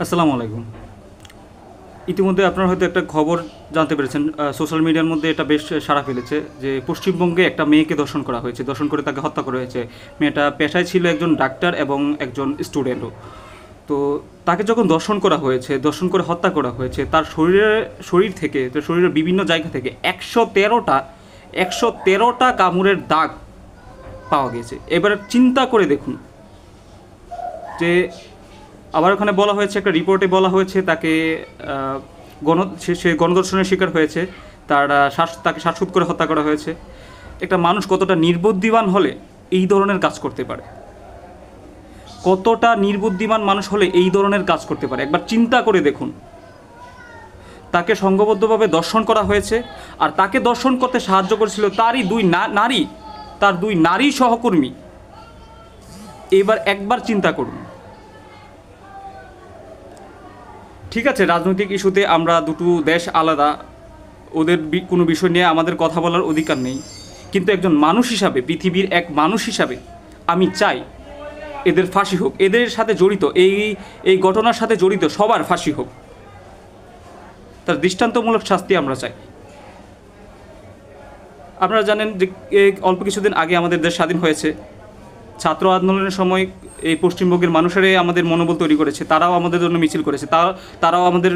আসসালামু আলাইকুম। ইতিমধ্যে আপনারা হয়তো একটা খবর জানতে পেরেছেন, সোশ্যাল মিডিয়ার মধ্যে এটা বেশ সাড়া ফেলেছে যে পশ্চিমবঙ্গে একটা মেয়েকে ধর্ষণ করা হয়েছে, ধর্ষণ করে তাকে হত্যা করা হয়েছে। মেয়েটা পেশায় ছিল একজন ডাক্তার এবং একজন স্টুডেন্টও। তো তাকে যখন দর্শন করা হয়েছে, দর্শন করে হত্যা করা হয়েছে, তার শরীর থেকে, তার শরীরের বিভিন্ন জায়গা থেকে 113টা কামড়ের দাগ পাওয়া গেছে। এবার চিন্তা করে দেখুন যে আবার ওখানে বলা হয়েছে, একটা রিপোর্টে বলা হয়েছে তাকে আহ, সে গণধর্ষণের শিকার হয়েছে, তাকে শ্বাসরোধ করে হত্যা করা হয়েছে। একটা মানুষ কতটা নির্বুদ্ধিমান হলে এই ধরনের কাজ করতে পারে, কতটা নির্বুদ্ধিমান মানুষ হলে এই ধরনের কাজ করতে পারে একবার চিন্তা করে দেখুন। তাকে সংঘবদ্ধভাবে দর্শন করা হয়েছে, আর তাকে দর্শন করতে সাহায্য করেছিল তারই নারী, তার দুই নারী সহকর্মী। এবার একবার চিন্তা করুন। ঠিক আছে, রাজনৈতিক ইস্যুতে আমরা দুটো দেশ আলাদা, ওদের কোনো বিষয় নিয়ে আমাদের কথা বলার অধিকার নেই, কিন্তু একজন মানুষ হিসাবে, পৃথিবীর এক মানুষ হিসাবে আমি চাই এদের ফাঁসি হোক। এদের সাথে জড়িত, এই ঘটনার সাথে জড়িত সবার ফাঁসি হোক, তার দৃষ্টান্তমূলক শাস্তি আমরা চাই। আপনারা জানেন যে অল্প কিছুদিন আগে আমাদের দেশ স্বাধীন হয়েছে। ছাত্র আন্দোলনের সময় এই পশ্চিমবঙ্গের মানুষেরাই আমাদের মনোবল তৈরি করেছে, তারাও আমাদের জন্য মিছিল করেছে, তারাও আমাদের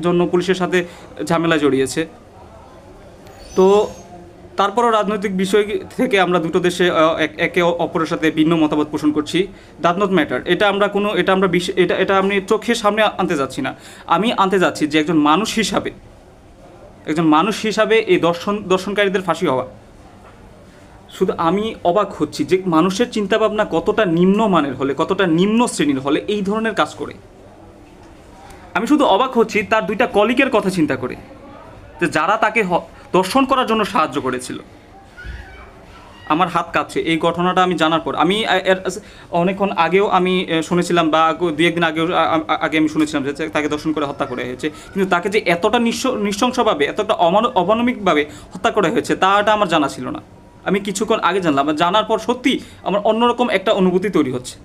জন্য পুলিশের সাথে ঝামেলা জড়িয়েছে। তো তারপরও রাজনৈতিক বিষয় থেকে আমরা দুটো দেশে একে অপরের সাথে ভিন্ন মতামত পোষণ করছি, ডাজ নট ম্যাটার। এটা আমি চোখের সামনে আনতে যাচ্ছি না, আমি আনতে যাচ্ছি যে একজন মানুষ হিসাবে এই দর্শনকারীদের ফাঁসি হওয়া। শুধু আমি অবাক হচ্ছি যে মানুষের চিন্তাভাবনা কতটা নিম্নমানের হলে, কতটা নিম্ন শ্রেণীর হলে এই ধরনের কাজ করে। আমি শুধু অবাক হচ্ছি তার দুইটা কলিগের কথা চিন্তা করে, যে যারা তাকে দর্শন করার জন্য সাহায্য করেছিল। আমার হাত কাঁপছে এই ঘটনাটা আমি জানার পর। আমি অনেকক্ষণ আগেও আমি শুনেছিলাম, বা দু একদিন আগে আমি শুনেছিলাম যে তাকে দর্শন করে হত্যা করা হয়েছে, কিন্তু তাকে যে এতটা নৃশংসভাবে, এতটা অমানবিকভাবে হত্যা করা হয়েছে তাটা আমার জানা ছিল না। আমি কিছুক্ষণ আগে জানলাম, জানার পর সত্যি আমার অন্যরকম একটা অনুভূতি তৈরি হচ্ছে।